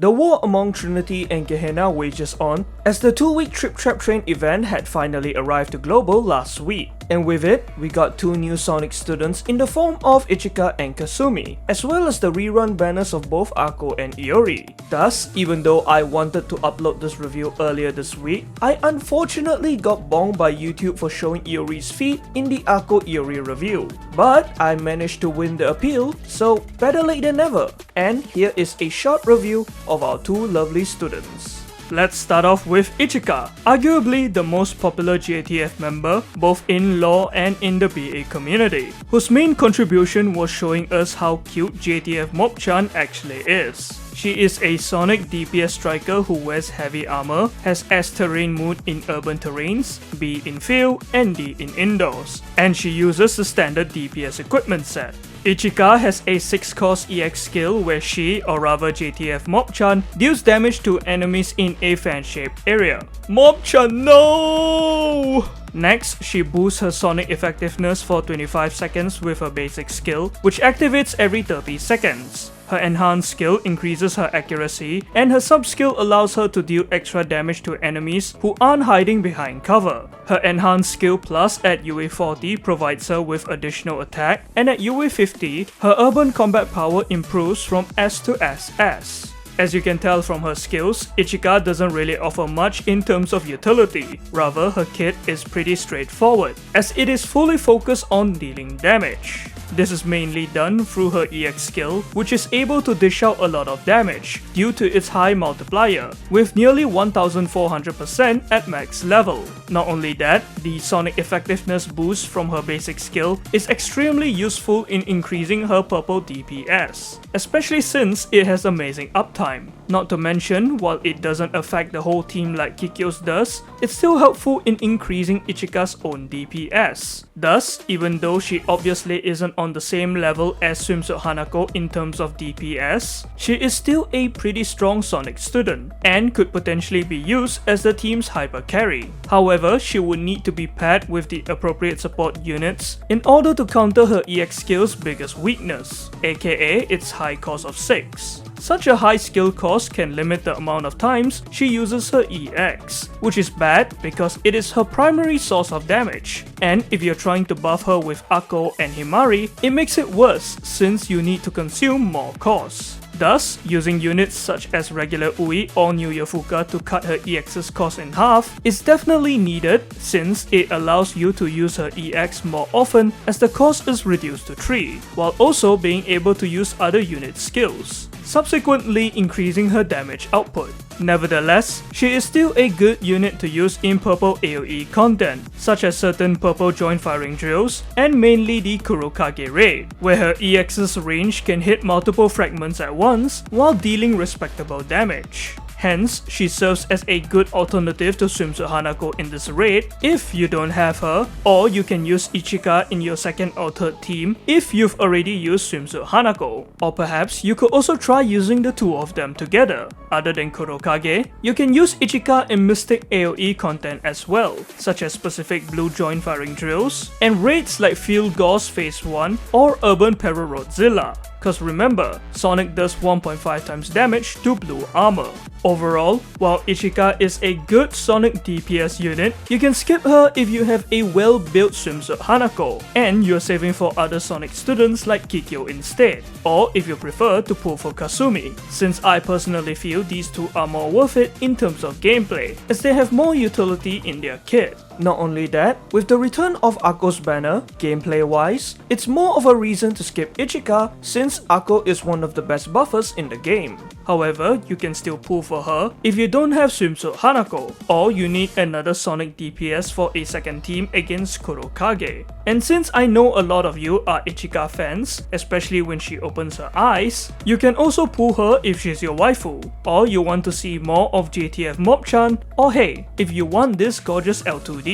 The war among Trinity and Gehenna wages on, as the 2-week Trip Trap Train event had finally arrived to Global last week. And with it, we got 2 new Sonic students in the form of Ichika and Kasumi, as well as the rerun banners of both Akko and Iori. Thus, even though I wanted to upload this review earlier this week, I unfortunately got bonged by YouTube for showing Iori's feet in the Akko Iori review. But I managed to win the appeal, so better late than never. And here is a short review of our 2 lovely students. Let's start off with Ichika, arguably the most popular JTF member both in lore and in the BA community, whose main contribution was showing us how cute JTF Mob Chan actually is. She is a Sonic DPS striker who wears heavy armor, has S terrain mood in urban terrains, B in field, and D in indoors, and she uses the standard DPS equipment set. Ichika has a 6-cost EX skill where she, or rather JTF Mob Chan, deals damage to enemies in a fan-shaped area. Mob Chan, no! Next, she boosts her Sonic effectiveness for 25 seconds with her basic skill, which activates every 30 seconds. Her enhanced skill increases her accuracy, and her sub-skill allows her to deal extra damage to enemies who aren't hiding behind cover. Her enhanced skill plus at UA 40 provides her with additional attack, and at UA 50, her urban combat power improves from S to SS. As you can tell from her skills, Ichika doesn't really offer much in terms of utility. Rather, her kit is pretty straightforward, as it is fully focused on dealing damage. This is mainly done through her EX skill, which is able to dish out a lot of damage due to its high multiplier, with nearly 1400% at max level. Not only that, the Sonic effectiveness boost from her basic skill is extremely useful in increasing her purple DPS, especially since it has amazing uptime. Not to mention, while it doesn't affect the whole team like Kikyo's does, it's still helpful in increasing Ichika's own DPS. Thus, even though she obviously isn't on the same level as Swimsuit Hanako in terms of DPS, she is still a pretty strong Sonic student, and could potentially be used as the team's hyper carry. However, she would need to be paired with the appropriate support units in order to counter her EX skill's biggest weakness, aka its high cost of 6. Such a high skill cost can limit the amount of times she uses her EX, which is bad because it is her primary source of damage, and if you're trying to buff her with Akko and Himari, it makes it worse since you need to consume more costs. Thus, using units such as regular Ui or New Yafuka to cut her EX's cost in half is definitely needed, since it allows you to use her EX more often as the cost is reduced to 3, while also being able to use other unit skills, subsequently increasing her damage output. Nevertheless, she is still a good unit to use in purple AoE content, such as certain purple joint firing drills, and mainly the Kurokage raid, where her EX's range can hit multiple fragments at once while dealing respectable damage. Hence, she serves as a good alternative to Swimsuit Hanako in this raid if you don't have her, or you can use Ichika in your second or third team if you've already used Swimsuit Hanako. Or perhaps you could also try using the 2 of them together. Other than Kurokage, you can use Ichika in Mystic AoE content as well, such as specific blue joint firing drills, and raids like Field Gauss Phase 1 or Urban Pararodzilla. Cause remember, Sonic does 1.5 times damage to blue armor. Overall, while Ichika is a good Sonic DPS unit, you can skip her if you have a well-built Swimsuit Hanako, and you're saving for other Sonic students like Kikyo instead, or if you prefer to pull for Kasumi, since I personally feel these 2 are more worth it in terms of gameplay, as they have more utility in their kit. Not only that, with the return of Akko's banner, gameplay-wise, it's more of a reason to skip Ichika since Akko is one of the best buffers in the game. However, you can still pull for her if you don't have Swimsuit Hanako, or you need another Sonic DPS for a second team against Kurokage. And since I know a lot of you are Ichika fans, especially when she opens her eyes, you can also pull her if she's your waifu, or you want to see more of JTF Mob Chan, or hey, if you want this gorgeous L2D.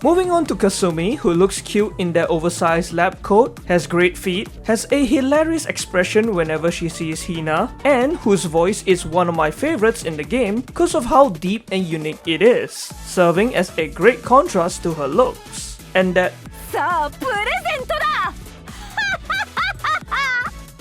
Moving on to Kasumi, who looks cute in their oversized lab coat, has great feet, has a hilarious expression whenever she sees Hina, and whose voice is one of my favorites in the game because of how deep and unique it is, serving as a great contrast to her looks. And that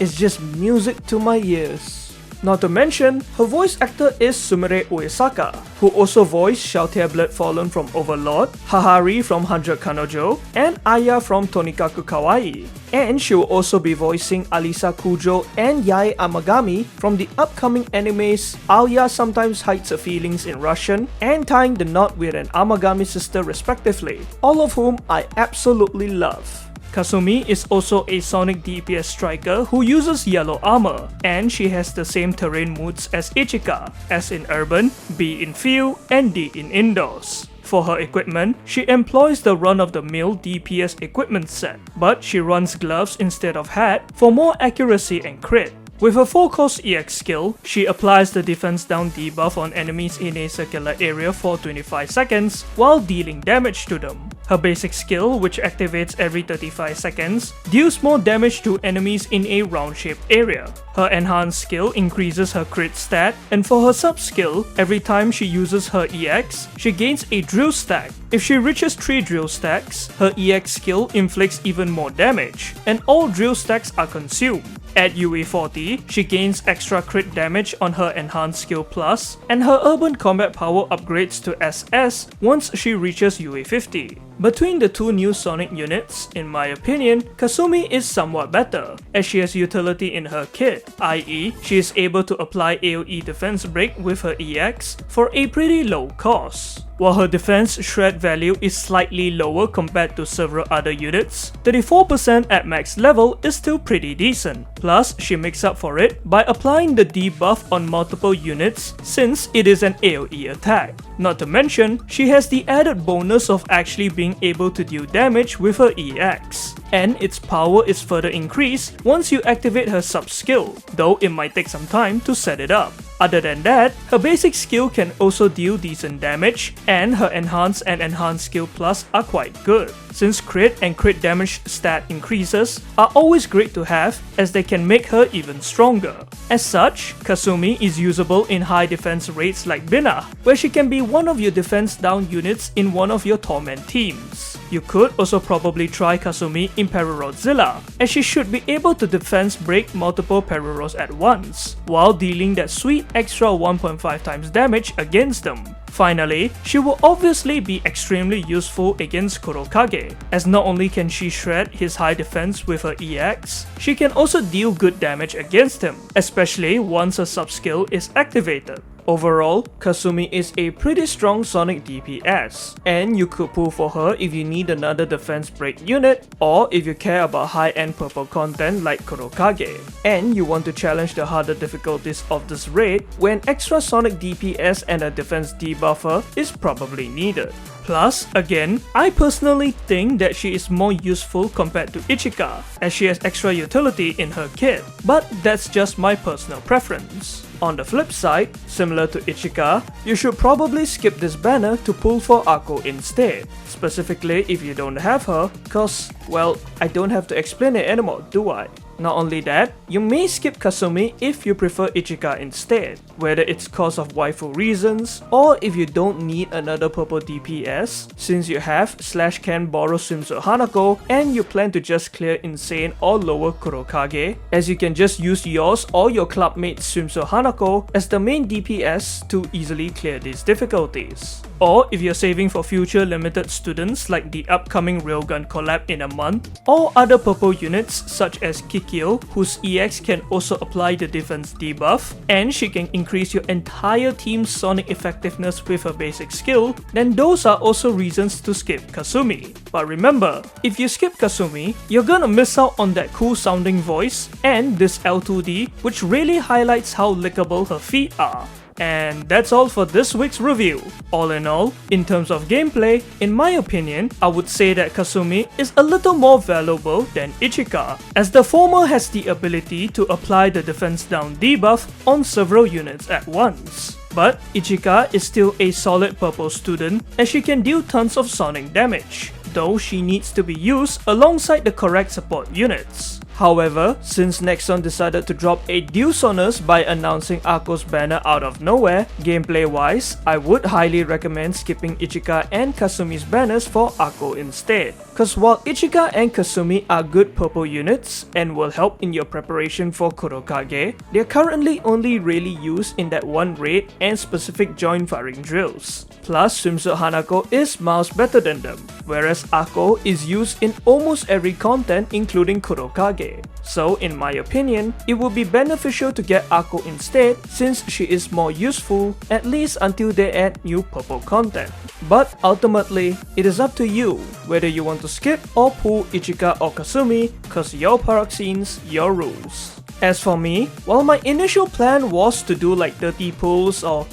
is just music to my ears. Not to mention, her voice actor is Sumire Uesaka, who also voiced Xiaotia Blood Fallen from Overlord, Hahari from 100 Kanojo, and Aya from Tonikaku Kawaii. And she will also be voicing Alisa Kujo and Yae Amagami from the upcoming animes Alia Sometimes Hides Her Feelings in Russian and Tying the Knot with an Amagami Sister respectively, all of whom I absolutely love. Kasumi is also a Sonic DPS striker who uses yellow armor, and she has the same terrain moods as Ichika, S in urban, B in field, and D in indoors. For her equipment, she employs the run-of-the-mill DPS equipment set, but she runs gloves instead of hat for more accuracy and crit. With her 4-cost EX skill, she applies the defense down debuff on enemies in a circular area for 25 seconds while dealing damage to them. Her basic skill, which activates every 35 seconds, deals more damage to enemies in a round-shaped area. Her enhanced skill increases her crit stat, and for her sub-skill, every time she uses her EX, she gains a drill stack. If she reaches 3 drill stacks, her EX skill inflicts even more damage, and all drill stacks are consumed. At UE40, she gains extra crit damage on her enhanced skill plus, and her urban combat power upgrades to SS once she reaches UE50. Between the two new Sonic units, in my opinion, Kasumi is somewhat better, as she has utility in her kit, i.e. she is able to apply AoE defense break with her EX for a pretty low cost. While her defense shred value is slightly lower compared to several other units, 34% at max level is still pretty decent. Plus, she makes up for it by applying the debuff on multiple units since it is an AoE attack. Not to mention, she has the added bonus of actually being able to deal damage with her EX. And its power is further increased once you activate her sub-skill, though it might take some time to set it up. Other than that, her basic skill can also deal decent damage, and her enhanced and enhanced skill plus are quite good, since crit and crit damage stat increases are always great to have as they can make her even stronger. As such, Kasumi is usable in high defense rates like Bina, where she can be one of your defense down units in one of your Torment teams. You could also probably try Kasumi in Perirodzilla, as she should be able to defense break multiple Periros at once, while dealing that sweet extra 1.5 times damage against them. Finally, she will obviously be extremely useful against Kurokage, as not only can she shred his high defense with her EX, she can also deal good damage against him, especially once her sub-skill is activated. Overall, Kasumi is a pretty strong Sonic DPS, and you could pull for her if you need another defense break unit, or if you care about high-end purple content like Kurokage, and you want to challenge the harder difficulties of this raid when extra Sonic DPS and a defense debuffer is probably needed. Plus, again, I personally think that she is more useful compared to Ichika, as she has extra utility in her kit, but that's just my personal preference. On the flip side, similar to Ichika, you should probably skip this banner to pull for Akko instead, specifically if you don't have her, cause, well, I don't have to explain it anymore, do I? Not only that, you may skip Kasumi if you prefer Ichika instead, whether it's cause of waifu reasons, or if you don't need another purple DPS, since you have/can borrow Swimsuit Hanako and you plan to just clear Insane or lower Kurokage, as you can just use yours or your clubmate Swimsuit Hanako as the main DPS to easily clear these difficulties. Or if you're saving for future limited students like the upcoming Railgun collab in a month, or other purple units such as Kikyo, whose EX can also apply the defense debuff, and she can increase your entire team's Sonic effectiveness with her basic skill, then those are also reasons to skip Kasumi. But remember, if you skip Kasumi, you're gonna miss out on that cool sounding voice and this L2D, which really highlights how lickable her feet are. And that's all for this week's review. All in all, in terms of gameplay, in my opinion, I would say that Kasumi is a little more valuable than Ichika, as the former has the ability to apply the defense down debuff on several units at once. But Ichika is still a solid purple student as she can deal tons of sonic damage, though she needs to be used alongside the correct support units. However, since Nexon decided to drop a deuce on us by announcing Akko's banner out of nowhere, gameplay wise, I would highly recommend skipping Ichika and Kasumi's banners for Akko instead. Cause while Ichika and Kasumi are good purple units and will help in your preparation for Kurokage, they are currently only really used in that one raid and specific joint firing drills. Plus, Swimsuit Hanako is miles better than them, whereas Akko is used in almost every content including Kurokage. So in my opinion, it would be beneficial to get Akko instead since she is more useful, at least until they add new purple content. But ultimately, it is up to you whether you want to skip or pull Ichika or Kasumi, cause your paroxynes, your rules. As for me, while my initial plan was to do like 30 pulls or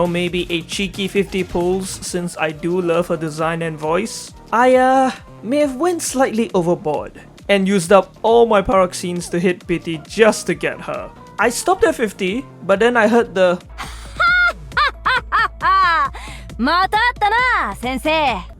maybe a cheeky 50 pulls since I do love her design and voice, I may have went slightly overboard and used up all my paroxynes to hit pity just to get her. I stopped at 50, but then I heard the またあったな、先生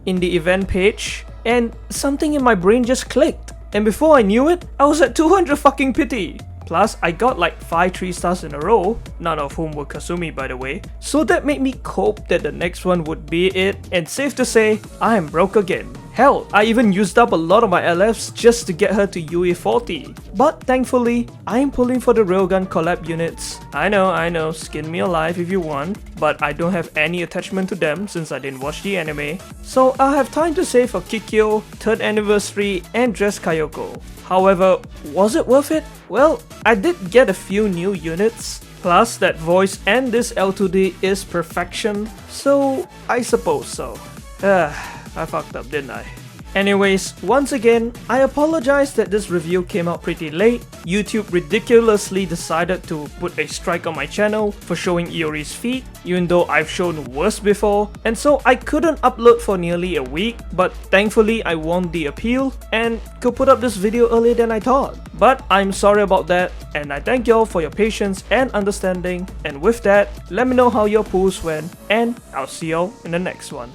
in the event page, and something in my brain just clicked. And before I knew it, I was at 200 fucking pity. Plus, I got like 5 3 stars in a row, none of whom were Kasumi by the way, so that made me cope that the next one would be it, and safe to say, I am broke again. Hell, I even used up a lot of my LFs just to get her to UE40. But thankfully, I am pulling for the Railgun collab units. I know, skin me alive if you want, but I don't have any attachment to them since I didn't watch the anime. So I'll have time to save for Kikyo, 3rd anniversary, and Dress Kayoko. However, was it worth it? Well, I did get a few new units. Plus, that voice and this L2D is perfection, so I suppose so. I fucked up, didn't I? Anyways, once again, I apologize that this review came out pretty late. YouTube ridiculously decided to put a strike on my channel for showing Iori's feet, even though I've shown worse before, and so I couldn't upload for nearly a week, but thankfully I won the appeal and could put up this video earlier than I thought. But I'm sorry about that, and I thank y'all for your patience and understanding, and with that, let me know how your pulls went, and I'll see y'all in the next one.